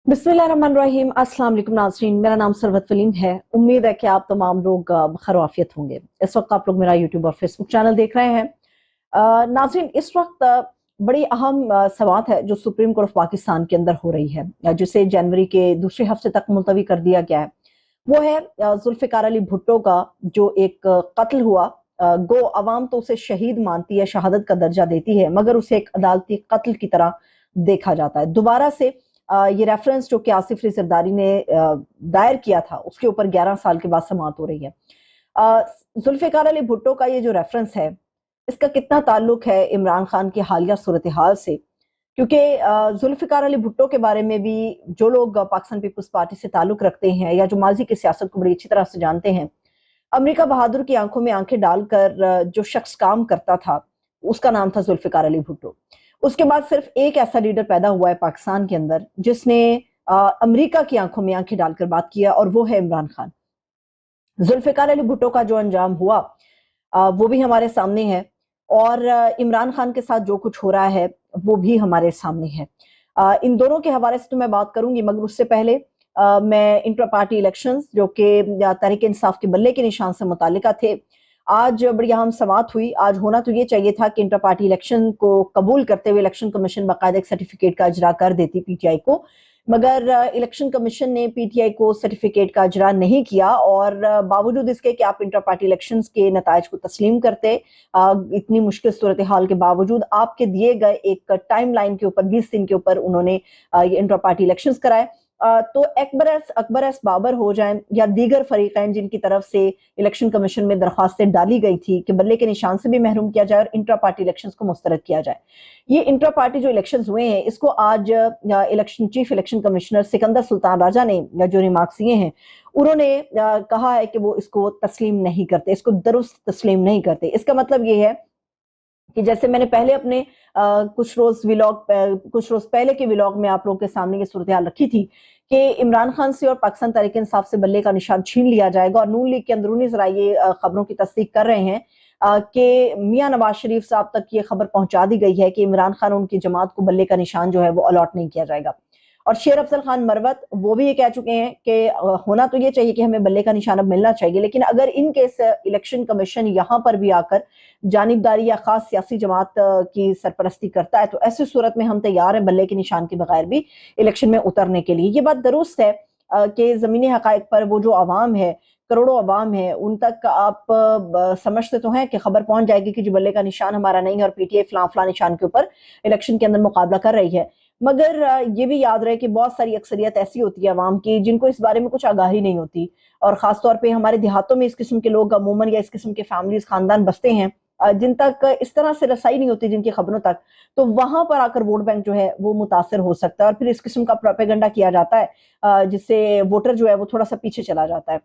बिस्मिल्लाहिर्रहमानिर्रहीम। अस्सलाम वालेकुम नाज़रीन, मेरा नाम सरवत वलीम है। उम्मीद है कि आप तमाम लोग खैरियत होंगे। इस वक्त आप लोग मेरा यूट्यूब और फेसबुक चैनल देख रहे हैं। नाज़रीन, इस वक्त बड़ी अहम समाअत है जो सुप्रीम कोर्ट ऑफ पाकिस्तान के अंदर हो रही है, जिसे जनवरी के दूसरे हफ्ते तक मुलतवी कर दिया गया है। वो है जुल्फ़िकार अली भुट्टो का जो एक कत्ल हुआ। गो अवाम तो उसे शहीद मानती है, शहादत का दर्जा देती है, मगर उसे एक अदालती कत्ल की तरह देखा जाता है। दोबारा से ये रेफरेंस जो कि आसिफ अली जरदारी ने दायर किया था, उसके ऊपर 11 साल के बाद समाअत हो रही है। जुल्फ़िकार अली भुट्टो का ये जो रेफरेंस है, इसका कितना ताल्लुक है इमरान खान की हालिया सूरत हाल से? क्योंकि जुल्फ़िकार अली भुट्टो के बारे में भी जो लोग पाकिस्तान पीपल्स पार्टी से ताल्लुक रखते हैं या जो माजी की सियासत को बड़ी अच्छी तरह से जानते हैं, अमरीका बहादुर की आंखों में आंखें डालकर जो शख्स काम करता था, उसका नाम था जुल्फ़िकार अली भुट्टो। उसके बाद सिर्फ एक ऐसा लीडर पैदा हुआ है पाकिस्तान के अंदर जिसने अमरीका की आंखों में आंखें डालकर बात किया, और वो है इमरान खान। जुल्फ़िकार अली भुट्टो का जो अंजाम हुआ वो भी हमारे सामने है, और इमरान खान के साथ जो कुछ हो रहा है वो भी हमारे सामने है। इन दोनों के हवाले से तो मैं बात करूंगी, मगर उससे पहले मैं इंट्रा पार्टी इलेक्शंस जो कि तहरीक इंसाफ के बल्ले के निशान से मुतालिका थे, आज बड़ी अहम समाअत हुई। आज होना तो ये चाहिए था कि इंटर पार्टी इलेक्शन को कबूल करते हुए इलेक्शन कमीशन बाकायदा एक सर्टिफिकेट का इजरा कर देती पीटीआई को, मगर इलेक्शन कमीशन ने पीटीआई को सर्टिफिकेट का इजरा नहीं किया, और बावजूद इसके कि आप इंटर पार्टी इलेक्शंस के नताइज को तस्लीम करते, इतनी मुश्किल सूरत हाल के बावजूद आपके दिए गए एक टाइम लाइन के ऊपर 20 दिन के ऊपर उन्होंने ये इंटर पार्टी इलेक्शंस कराए। तो अकबर एस बाबर हो जाए या दीगर फरीकैन जिनकी तरफ से इलेक्शन कमीशन में दरख्वास्तें डाली गई थी कि बल्ले के निशान से भी महरूम किया जाए और इंट्रा पार्टी इलेक्शंस को मुस्तरद किया जाए, ये इंट्रा पार्टी जो इलेक्शंस हुए हैं, इसको आज chief election commissioner Sikandar Sultan Raja ने जो रिमार्क्स दिए हैं, उन्होंने कहा है कि वो इसको तस्लीम नहीं करते, इसको दुरुस्त तस्लीम नहीं करते। इसका मतलब ये है कि जैसे मैंने पहले अपने कुछ रोज पहले के व्लॉग में आप लोगों के सामने ये सूरत हाल रखी थी कि इमरान खान से और पाकिस्तान तहरीक इंसाफ से बल्ले का निशान छीन लिया जाएगा, और नून लीग के अंदरूनी जराये ये खबरों की तस्दीक कर रहे हैं कि मियां नवाज शरीफ साहब तक ये खबर पहुंचा दी गई है कि इमरान खान और उनकी जमात को बल्ले का निशान जो है वो अलॉट नहीं किया जाएगा। और शेर अफजल खान मरवत वो भी ये कह चुके हैं कि होना तो ये चाहिए कि हमें बल्ले का निशान अब मिलना चाहिए, लेकिन अगर इन केस इलेक्शन कमीशन यहाँ पर भी आकर जानिबदारी या खास सियासी जमात की सरपरस्ती करता है, तो ऐसी सूरत में हम तैयार हैं बल्ले के निशान के बगैर भी इलेक्शन में उतरने के लिए। ये बात दुरुस्त है कि जमीनी हकायक पर वो जो आवाम है, करोड़ों आवाम है, उन तक आप समझते तो हैं कि खबर पहुंच जाएगी कि जो बल्ले का निशान हमारा नहीं है और पीटीआई फलां फलां निशान के ऊपर इलेक्शन के अंदर मुकाबला कर रही है। मगर ये भी याद रहे कि बहुत सारी अक्सरियत ऐसी होती है अवाम की जिनको इस बारे में कुछ आगाही नहीं होती, और खासतौर पे हमारे देहातों में इस किस्म के लोग अमूमन या इस किस्म के फैमिलीज खानदान बसते हैं जिन तक इस तरह से रसाई नहीं होती जिनकी खबरों तक, तो वहां पर आकर वोट बैंक जो है वो मुतासर हो सकता है, और फिर इस किस्म का प्रोपेगेंडा किया जाता है जिससे वोटर जो है वो थोड़ा सा पीछे चला जाता है।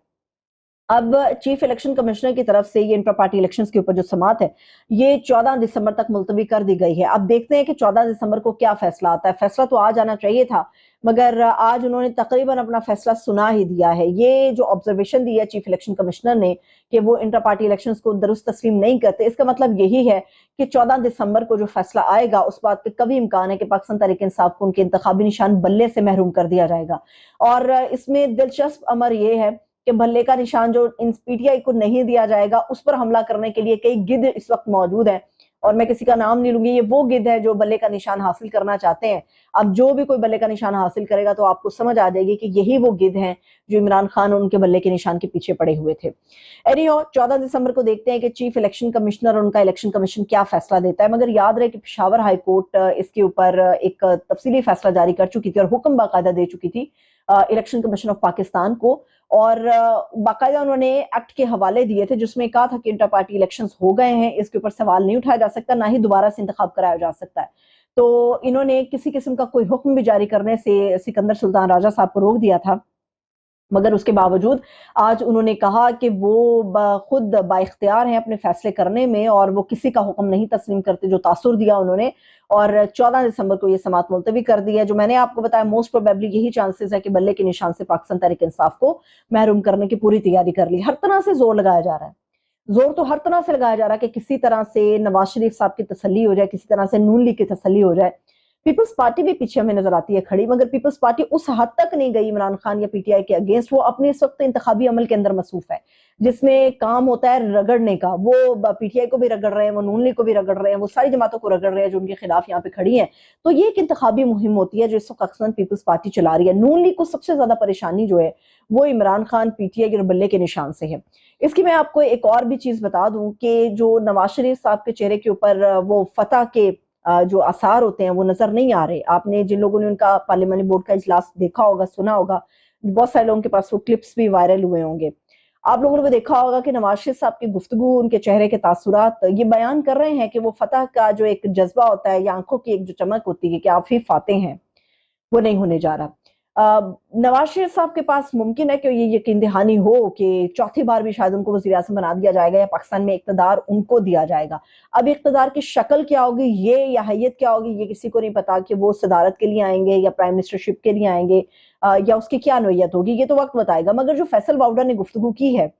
अब चीफ इलेक्शन कमिश्नर की तरफ से ये इंटर पार्टी इलेक्शंस के ऊपर जो समाअत है, ये 14 दिसंबर तक मुलतवी कर दी गई है। अब देखते हैं कि 14 दिसंबर को क्या फैसला आता है। फैसला तो आज आना चाहिए था, मगर आज उन्होंने तकरीबन अपना फैसला सुना ही दिया है। ये जो ऑब्जर्वेशन दी है चीफ इलेक्शन कमिश्नर ने कि वो इंटर पार्टी इलेक्शंस को दुरुस्त तस्लीम नहीं करते, इसका मतलब यही है कि 14 दिसंबर को जो फैसला आएगा उस बात का कभी इम्कान है कि पाकिस्तान तहरीक इंसाफ को उनके इंतखाबी निशान बल्ले से महरूम कर दिया जाएगा। और इसमें दिलचस्प अमर ये है कि बल्ले का निशान जो इन पीटीआई को नहीं दिया जाएगा, उस पर हमला करने के लिए कई गिद्ध इस वक्त मौजूद हैं, और मैं किसी का नाम नहीं लूंगी। ये वो गिद्ध है जो बल्ले का निशान हासिल करना चाहते हैं। अब जो भी कोई बल्ले का निशान हासिल करेगा तो आपको समझ आ जाएगी कि यही वो गिद्ध हैं जो इमरान खान और उनके बल्ले के निशान के पीछे पड़े हुए थे। एनीहो, 14 दिसंबर को देखते हैं कि चीफ इलेक्शन कमिश्नर और उनका इलेक्शन कमीशन क्या फैसला देता है। मगर याद रहे कि पेशावर हाई कोर्ट इसके ऊपर एक तफसीली फैसला जारी कर चुकी थी और हुक्म बाकायदा दे चुकी थी इलेक्शन कमीशन ऑफ पाकिस्तान को, और बाकायदा उन्होंने एक्ट के हवाले दिए थे जिसमें कहा था कि इंटर पार्टी इलेक्शंस हो गए हैं, इसके ऊपर सवाल नहीं उठाया जा सकता, ना ही दोबारा से इंतखाब कराया जा सकता है। तो इन्होंने किसी किस्म का कोई हुक्म भी जारी करने से सिकंदर सुल्तान राजा साहब को रोक दिया था, मगर उसके बावजूद आज उन्होंने कहा कि वो खुद बाइख्तियार हैं अपने फैसले करने में, और वो किसी का हुक्म नहीं तस्लीम करते, जो तासुर दिया उन्होंने। और 14 दिसंबर को ये समाअत मुलतवी कर दी है। जो मैंने आपको बताया, मोस्ट प्रोबेबली यही चांसेस है कि बल्ले के निशान से पाकिस्तान तहरीक इंसाफ को महरूम करने की पूरी तैयारी कर ली। हर तरह से जोर लगाया जा रहा है, जोर तो हर तरह से लगाया जा रहा है कि किसी तरह से नवाज शरीफ साहब की तसल्ली हो जाए, किसी तरह से नून लीग की तसल्ली हो जाए। पीपल्स पार्टी भी पीछे हमें नजर आती है खड़ी, मगर पीपल्स पार्टी उस हद तक नहीं गई इमरान खान या पीटीआई के अगेंस्ट। वो अपने इस वक्त इंतखाबी अमल के अंदर मसरूफ है, जिसमें काम होता है रगड़ने का। वो पीटीआई को भी रगड़ रहे हैं, वो नून लीग को भी रगड़ रहे हैं, वो सारी जमातों को रगड़ रहे हैं जो उनके खिलाफ यहाँ पे खड़ी है। तो ये एक इंतखाबी मुहिम होती है जो इस वक्त अक्सर पीपल्स पार्टी चला रही है। नून लीग को सबसे ज्यादा परेशानी जो है वो इमरान खान पीटीआई के बल्ले के निशान से है। इसकी मैं आपको एक और भी चीज बता दूं कि जो नवाज शरीफ साहब के चेहरे के ऊपर वो फतह के जो आसार होते हैं वो नजर नहीं आ रहे। आपने जिन लोगों ने उनका पार्लियामेंट्री बोर्ड का इजलास देखा होगा, सुना होगा, बहुत सारे लोगों के पास वो क्लिप्स भी वायरल हुए होंगे। आप लोगों ने भी देखा होगा कि नवाज शरीफ साहब की गुफ्तगू, उनके चेहरे के तासुरात ये बयान कर रहे हैं कि वो फतह का जो एक जज्बा होता है या आंखों की एक जो चमक होती है कि आप ही फाते हैं, वो नहीं होने जा रहा। नवाज शरीफ साहब के पास मुमकिन है कि ये यकीन दहानी हो कि चौथी बार भी शायद उनको वज़ीर आज़म बना दिया जाएगा या पाकिस्तान में इक़्तिदार उनको दिया जाएगा। अब इक़्तिदार की शक्ल क्या होगी ये या हैयत क्या होगी ये किसी को नहीं पता, कि वो सदारत के लिए आएंगे या प्राइम मिनिस्टरशिप के लिए आएंगे या उसकी क्या नोयत होगी, ये तो वक्त बताएगा। मगर जो फैसल वाउडा ने गुफ्तगू की है,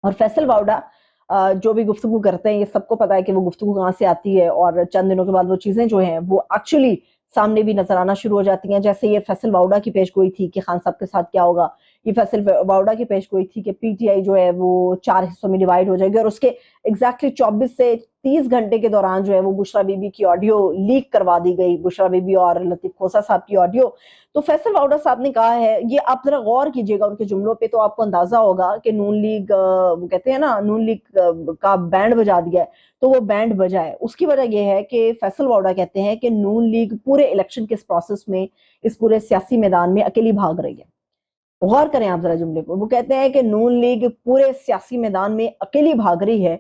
और फैसल वाउडा जो भी गुफ्तगू करते हैं ये सबको पता है कि वो गुफ्तगू कहाँ से आती है, और चंद दिनों के बाद वो चीजें जो हैं वो एक्चुअली सामने भी नजर आना शुरू हो जाती हैं। जैसे ये फैसल वाउडा की पेश गोई थी कि खान साहब के साथ क्या होगा, ये फैसल वाउडा की पेश गोई थी कि पीटीआई जो है वो 4 हिस्सों में डिवाइड हो जाएगी, और उसके एग्जैक्टली 24 से 30 घंटे के दौरान जो है वो बुशरा बीबी की ऑडियो लीक करवा दी गई, बुशरा बीबी और लतीफ खोसा साहब की ऑडियो। तो फैसल वाउडा साहब ने कहा है, ये आप जरा गौर कीजिएगा उनके जुमलों पे, तो आपको अंदाजा होगा कि नून लीग, वो कहते हैं ना नून लीग का बैंड बजा दिया है, तो वो बैंड बजा है। उसकी वजह यह है कि फैसल वाउडा कहते हैं कि नून लीग पूरे इलेक्शन के इस प्रोसेस में, इस पूरे सियासी मैदान में अकेली भाग रही है। गौर करें आप जरा जुमले को, वो कहते हैं कि नून लीग पूरे सियासी मैदान में अकेली भाग रही है।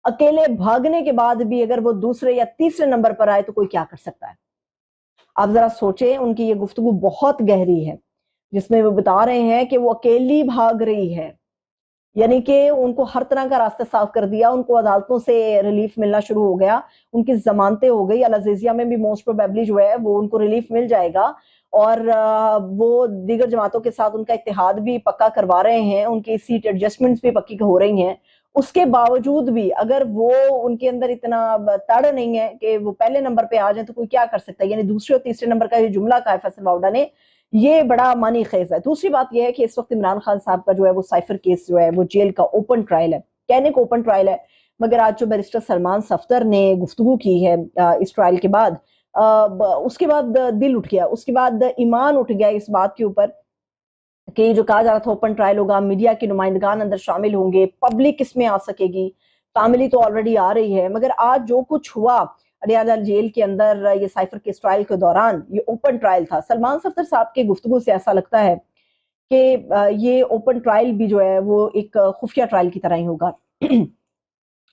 अकेले भागने के बाद भी अगर वो दूसरे या तीसरे नंबर पर आए तो कोई क्या कर सकता है। आप जरा सोचें, उनकी ये गुफ्तगू बहुत गहरी है जिसमें वो बता रहे हैं कि वो अकेली भाग रही है, यानी कि उनको हर तरह का रास्ता साफ कर दिया, उनको अदालतों से रिलीफ मिलना शुरू हो गया, उनकी जमानतें हो गई, अल अज़ीज़िया में भी मोस्ट प्रोबेबली जो है वो उनको रिलीफ मिल जाएगा, और वो दीगर जमातों के साथ उनका इत्तेहाद भी पक्का करवा रहे हैं, उनकी सीट एडजस्टमेंट्स भी पक्की हो रही हैं। उसके बावजूद भी अगर वो उनके अंदर इतना तड़ नहीं है कि वो पहले नंबर पे आ जाए तो कोई क्या कर सकता है। यानी दूसरे और तीसरे नंबर का ये जुमला कहा है फैसल वाउडा ने, ये बड़ा मानी खेज है। दूसरी बात यह है कि इस वक्त इमरान खान साहब का जो है वो साइफर केस जो है वो जेल का ओपन ट्रायल है, कहने को ओपन ट्रायल है, मगर आज जो बैरिस्टर सलमान सफ्दर ने गुफ्तगू की है इस ट्रायल के बाद, उसके बाद दिल उठ गया, उसके बाद ईमान उठ गया इस बात के ऊपर कि जो कहा जा रहा था ओपन ट्रायल होगा, मीडिया के नुमाइंदगान अंदर शामिल होंगे, पब्लिक इसमें आ सकेगी, फैमिली तो ऑलरेडी आ रही है। मगर आज जो कुछ हुआ अडियाला जेल के अंदर ये साइफर केस ट्रायल के दौरान, ये ओपन ट्रायल था। सलमान सफ्दर साहब के गुफ्तगू से ऐसा लगता है कि ये ओपन ट्रायल भी जो है वो एक खुफिया ट्रायल की तरह ही होगा।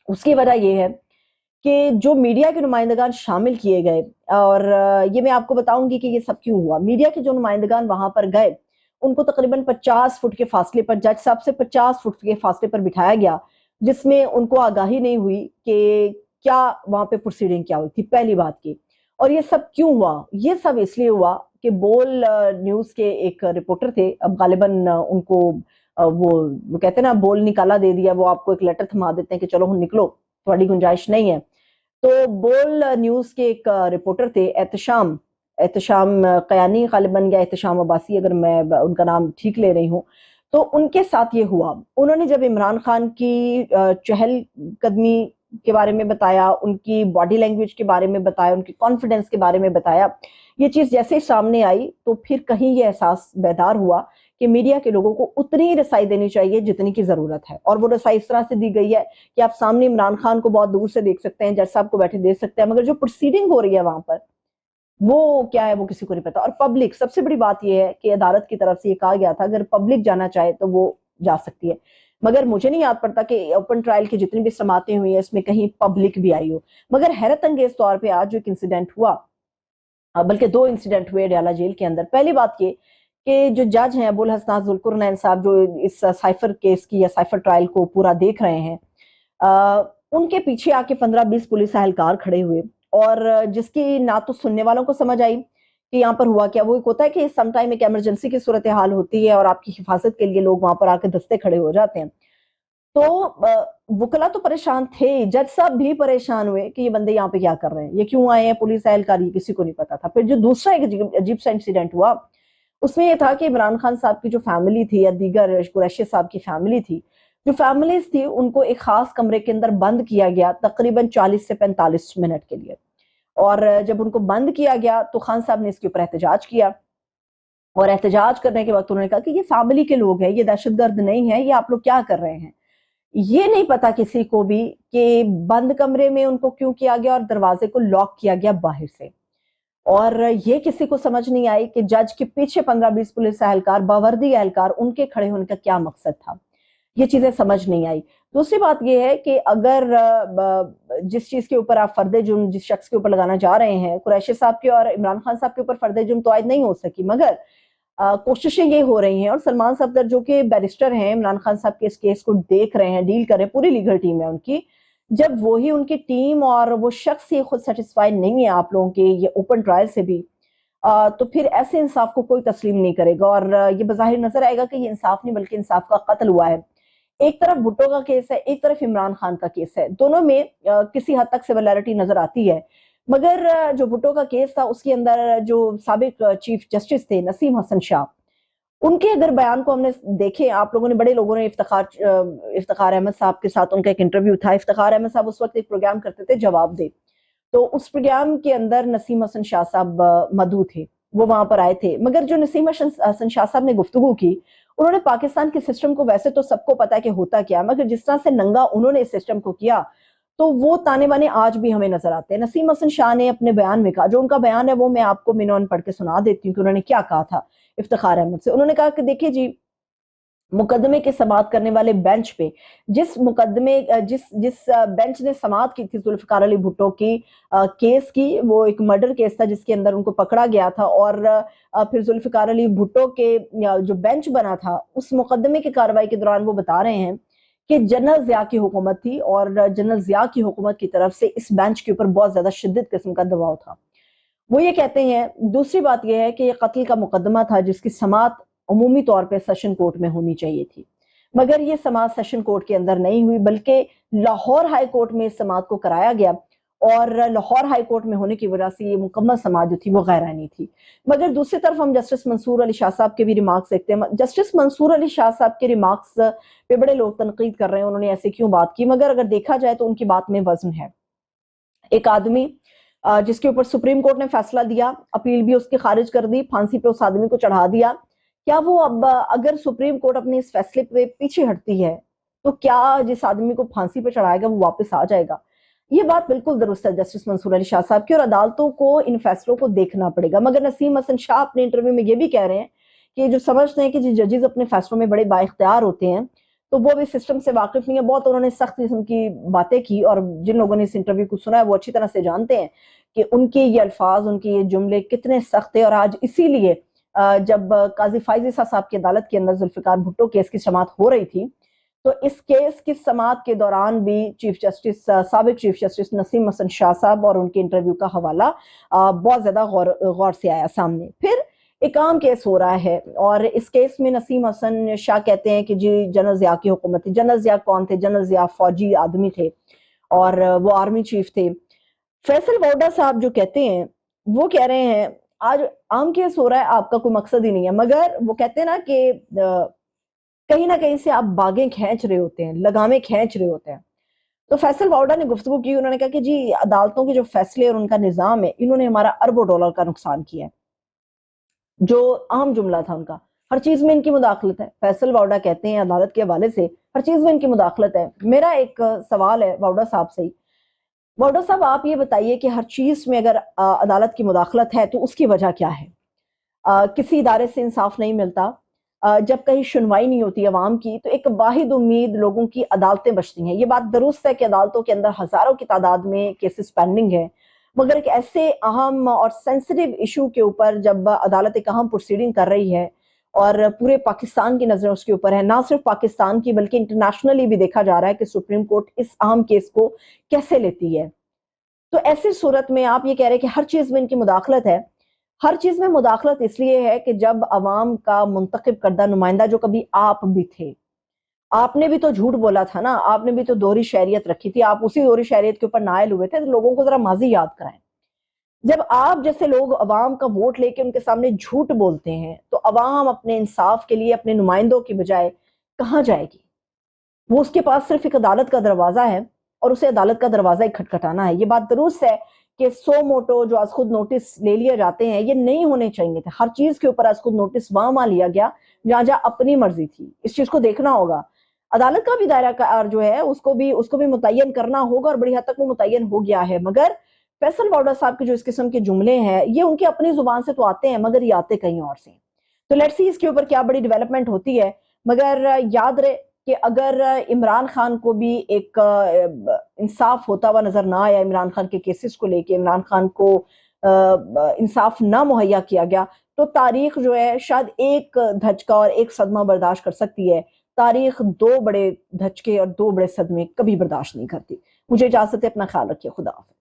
उसकी वजह यह है कि जो मीडिया के नुमाइंदगान शामिल किए गए, और ये मैं आपको बताऊंगी कि ये सब क्यों हुआ। मीडिया के जो नुमाइंदगान वहां पर गए, उनको तकरीबन 50 फुट के फासले पर, जज साहब से 50 फुट के फासले पर बिठाया गया, जिसमें उनको आगाही नहीं हुई कि क्या वहां पे प्रोसीडिंग क्या हुई थी, पहली बात की। और ये सब क्यों हुआ? ये सब इसलिए हुआ कि बोल न्यूज के एक रिपोर्टर थे, अब गालिबन उनको वो कहते हैं ना बोल निकाला दे दिया, वो आपको एक लेटर थमा देते हैं कि चलो निकलो, थोड़ी गुंजाइश नहीं है। तो बोल न्यूज के एक रिपोर्टर थे एहतशाम एहतशाम कयानी गालिबन, या एहतशाम अब्बासी, अगर मैं उनका नाम ठीक ले रही हूँ। तो उनके साथ ये हुआ, उन्होंने जब इमरान खान की चहल कदमी के बारे में बताया, उनकी बॉडी लैंग्वेज के बारे में बताया, उनकी कॉन्फिडेंस के बारे में बताया, ये चीज जैसे ही सामने आई तो फिर कहीं ये एहसास बेदार हुआ कि मीडिया के लोगों को उतनी रसाई देनी चाहिए जितनी की जरूरत है। और वो रसाई इस तरह से दी गई है कि आप सामने इमरान खान को बहुत दूर से देख सकते हैं, जज साहब को बैठे देख सकते हैं, मगर जो प्रोसीडिंग हो रही है वहां पर वो क्या है वो किसी को नहीं पता। और पब्लिक, सबसे बड़ी बात यह है कि अदालत की तरफ से ये कहा गया था अगर पब्लिक जाना चाहे तो वो जा सकती है, मगर मुझे नहीं याद पड़ता कि ओपन ट्रायल की जितनी भी समातें हुई है इसमें कहीं पब्लिक भी आई हो। मगर हैरत अंगेज तौर पर आज जो एक इंसिडेंट हुआ, बल्कि 2 इंसिडेंट हुए अडयाला जेल के अंदर। पहली बात ये कि जो जज हैं अबुल हसनात जुल्कुरनैन साहब, जो इस साइफर केस की या साइफर ट्रायल को पूरा देख रहे हैं, उनके पीछे आके 15-20 पुलिस एहलकार खड़े हुए, और जिसकी ना तो सुनने वालों को समझ आई कि यहाँ पर हुआ क्या। वो एक होता है कि समटाइम एक इमरजेंसी की सूरत हाल होती है और आपकी हिफाजत के लिए लोग वहां पर आके दस्ते खड़े हो जाते हैं। तो वकला तो परेशान थे, जज साहब भी परेशान हुए कि ये बंदे यहाँ पे क्या कर रहे हैं, ये क्यों आए हैं, पुलिस एहलकार, ये किसी को नहीं पता था। फिर जो दूसरा एक अजीब सा इंसिडेंट हुआ, उसमें ये था कि इमरान खान साहब की जो फैमिली थी या दीगर कुरैशी साहब की फैमिली थी, जो फैमिलीज थी उनको एक खास कमरे के अंदर बंद किया गया तकरीबन 40 से 45 मिनट के लिए। और जब उनको बंद किया गया तो खान साहब ने इसके ऊपर एहतजाज किया, और एहतजाज करने के वक्त उन्होंने कहा कि ये फैमिली के लोग हैं, ये दहशतगर्द नहीं है, ये आप लोग क्या कर रहे हैं। ये नहीं पता किसी को भी कि बंद कमरे में उनको क्यों किया गया और दरवाजे को लॉक किया गया बाहर से। और ये किसी को समझ नहीं आई कि जज के पीछे 15-20 पुलिस एहलकार, बावर्दी एहलकार, उनके खड़े होने का क्या मकसद था। ये चीजें समझ नहीं आई। दूसरी बात ये है कि अगर जिस चीज के ऊपर आप फर्दे जुर्म जिस शख्स के ऊपर लगाना चाह रहे हैं, कुरैशी साहब के और इमरान खान साहब के ऊपर फर्दे जुर्म तो आयद नहीं हो सकी, मगर कोशिशें ये हो रही हैं। और सलमान सफदर जो कि बैरिस्टर हैं, इमरान खान साहब के इस केस को देख रहे हैं, डील कर रहे हैं, पूरी लीगल टीम है उनकी, जब वही उनकी टीम और वो शख्स ये खुद सेटिस्फाइड नहीं है आप लोगों के ये ओपन ट्रायल से भी, तो फिर ऐसे इंसाफ को कोई तस्लीम नहीं करेगा और ये बज़ाहिर नजर आएगा कि ये इंसाफ नहीं बल्कि इंसाफ का कत्ल हुआ है। एक तरफ भुट्टो का केस है, एक तरफ इमरान खान का केस है, दोनों में किसी हद तक सिमिलैरिटी नजर आती है। मगर जो भुट्टो का केस था उसके अंदर जो साबिक चीफ जस्टिस थे नसीम हसन शाह, उनके अगर बयान को हमने देखे, आप लोगों ने, बड़े लोगों ने, इफ्तिखार अहमद साहब के साथ उनका एक इंटरव्यू था। इफ्तिखार अहमद साहब उस वक्त एक प्रोग्राम करते थे जवाब दे, तो उस प्रोग्राम के अंदर नसीम हसन शाह साहब मदऊ थे, वो वहां पर आए थे। मगर जो नसीम हसन शाह साहब ने गुफ्तगू की, उन्होंने पाकिस्तान के सिस्टम को, वैसे तो सबको पता है कि होता क्या, मगर जिस तरह से नंगा उन्होंने इस सिस्टम को किया, तो वो ताने बाने आज भी हमें नजर आते हैं। नसीम हसन शाह ने अपने बयान में कहा, जो उनका बयान है वो मैं आपको मिनोन पढ़ के सुना देती हूँ कि उन्होंने क्या कहा था इफ्तिखार अहमद से। उन्होंने कहा कि देखिए जी, मुकदमे की समाअत करने वाले बेंच पे, जिस मुकदमे जिस जिस बेंच ने समाअत की थी जुल्फिकार अली भुट्टो की केस की, वो एक मर्डर केस था जिसके अंदर उनको पकड़ा गया था। और फिर जुल्फिकार अली भुट्टो के जो बेंच बना था उस मुकदमे की कार्रवाई के दौरान वो बता रहे हैं कि जनरल जिया की हुकूमत थी और जनरल जिया की हुकूमत की तरफ से इस बेंच के ऊपर बहुत ज्यादा शिद्दत किस्म का दबाव था। वो ये कहते हैं, दूसरी बात यह है कि ये कत्ल का मुकदमा था जिसकी समाअत अमूमी तौर पे सेशन कोर्ट में होनी चाहिए थी, मगर ये समाअत सेशन कोर्ट के अंदर नहीं हुई, बल्कि लाहौर हाई कोर्ट में इस समाअत को कराया गया। और लाहौर हाई कोर्ट में होने की वजह से ये मुकम्मल समाअत जो थी वो गैरानी थी। मगर दूसरी तरफ हम जस्टिस मंसूर अली शाह साहब के भी रिमार्क्स देखते हैं। जस्टिस मंसूर अली शाह साहब के रिमार्क्स पे बड़े लोग तनकीद कर रहे हैं, उन्होंने ऐसे क्यों बात की, मगर अगर देखा जाए तो उनकी बात में वजन है। एक आदमी जिसके ऊपर सुप्रीम कोर्ट ने फैसला दिया, अपील भी उसकी खारिज कर दी, फांसी पे उस आदमी को चढ़ा दिया, क्या वो अब अगर सुप्रीम कोर्ट अपने इस फैसले पे पीछे हटती है तो क्या जिस आदमी को फांसी पे चढ़ाएगा वो वापस आ जाएगा? ये बात बिल्कुल दुरुस्त है जस्टिस मंसूर अली शाह साहब की, और अदालतों को इन फैसलों को देखना पड़ेगा। मगर नसीम हसन शाह अपने इंटरव्यू में ये भी कह रहे हैं कि जो समझते हैं कि जो जजेस अपने फैसलों में बड़े बाइख्तियार होते हैं, तो वो भी सिस्टम से वाकिफ नहीं है। बहुत उन्होंने सख्त किस्म की बातें की, और जिन लोगों ने इस इंटरव्यू को सुना है वो अच्छी तरह से जानते हैं कि उनके ये अल्फाज, उनके ये जुमले कितने सख्त है। और आज इसीलिए जब काजी फाइज ईसा साहब की अदालत के अंदर जुल्फिकार भुट्टो केस की समाअत हो रही थी, तो इस केस की समाअत के दौरान भी चीफ जस्टिस, साबिक चीफ जस्टिस नसीम हसन शाह साहब और उनके इंटरव्यू का हवाला बहुत ज्यादा गौर से आया सामने। फिर एक आम केस हो रहा है, और इस केस में नसीम हसन शाह कहते हैं कि जी जनरल जिया की हुकूमत थी। जनरल जिया कौन थे? जनरल जिया फौजी आदमी थे और वो आर्मी चीफ थे। फैसल वोडा साहब जो कहते हैं, वो कह रहे हैं आज आम केस हो रहा है, आपका कोई मकसद ही नहीं है, मगर वो कहते हैं ना कि कहीं ना कहीं से आप बागें खींच रहे होते हैं, लगामें खींच रहे होते हैं। तो फैसल वाउडा ने गुफ्तगू की, उन्होंने कहा कि जी अदालतों के जो फैसले और उनका निजाम है, इन्होंने हमारा अरबों डॉलर का नुकसान किया है। जो अहम जुमला था उनका, हर चीज में इनकी मुदाखलत है। फैसल वाउडा कहते हैं अदालत के हवाले से हर चीज में इनकी मुदाखलत है। मेरा एक सवाल है वाउडा साहब से ही, वाउडा साहब आप ये बताइए कि हर चीज में अगर अदालत की मुदाखलत है तो उसकी वजह क्या है? किसी इदारे से इंसाफ नहीं मिलता, जब कहीं सुनवाई नहीं होती अवाम की, तो एक वाहिद उम्मीद लोगों की अदालतें बचती हैं। ये बात दुरुस्त है कि अदालतों के अंदर हजारों की तादाद में केसेस पेंडिंग है, मगर एक ऐसे अहम और सेंसिटिव इशू के ऊपर जब अदालत एक अहम प्रोसीडिंग कर रही है और पूरे पाकिस्तान की नजरें उसके ऊपर है, ना सिर्फ पाकिस्तान की बल्कि इंटरनेशनली भी देखा जा रहा है कि सुप्रीम कोर्ट इस अहम केस को कैसे लेती है, तो ऐसी सूरत में आप ये कह रहे हैं कि हर चीज में इनकी मुदाखलत है। हर चीज में मुदाखलत इसलिए है कि जब अवाम का मुंतखब करदा नुमाइंदा, जो कभी आप भी थे, آپ نے بھی تو جھوٹ بولا تھا نا، آپ نے بھی تو دوہری شہریت رکھی تھی، آپ اسی دوہری شہریت کے اوپر نائل ہوئے تھے، تو لوگوں کو ذرا ماضی یاد کرائیں۔ جب آپ جیسے لوگ عوام کا ووٹ لے کے ان کے سامنے جھوٹ بولتے ہیں تو عوام اپنے انصاف کے لیے اپنے نمائندوں کی بجائے کہاں جائے گی؟ وہ اس کے پاس صرف ایک عدالت کا دروازہ ہے اور اسے عدالت کا دروازہ ہی کھٹکھٹانا ہے۔ یہ بات درست ہے کہ سو موٹو جو از خود نوٹس لے لیے جاتے ہیں یہ نہیں ہونے چاہیے تھے، ہر چیز کے اوپر از خود نوٹس وہاں لیا گیا جہاں جہاں اپنی مرضی تھی، اس چیز کو دیکھنا ہوگا۔ عدالت کا بھی دائرہ کار جو ہے اس کو بھی متعین کرنا ہوگا اور بڑی حد تک وہ متعین ہو گیا ہے، مگر فیصل باؤڈر صاحب کے جو اس قسم کے جملے ہیں یہ ان کی اپنی زبان سے تو آتے ہیں مگر یہ آتے کہیں اور سے۔ تو لیٹس سی اس کے اوپر کیا بڑی ڈیولپمنٹ ہوتی ہے، مگر یاد رہے کہ اگر عمران خان کو بھی ایک انصاف ہوتا ہوا نظر نہ آیا، عمران خان کے کیسز کو لے کے عمران خان کو انصاف نہ مہیا کیا گیا، تو تاریخ جو ہے شاید ایک دھچکا اور ایک صدمہ برداشت کر سکتی ہے، تاریخ دو بڑے دھچکے اور دو بڑے صدمے کبھی برداشت نہیں کرتی۔ مجھے اجازت ہے، اپنا خیال رکھیے، خدا حافظ۔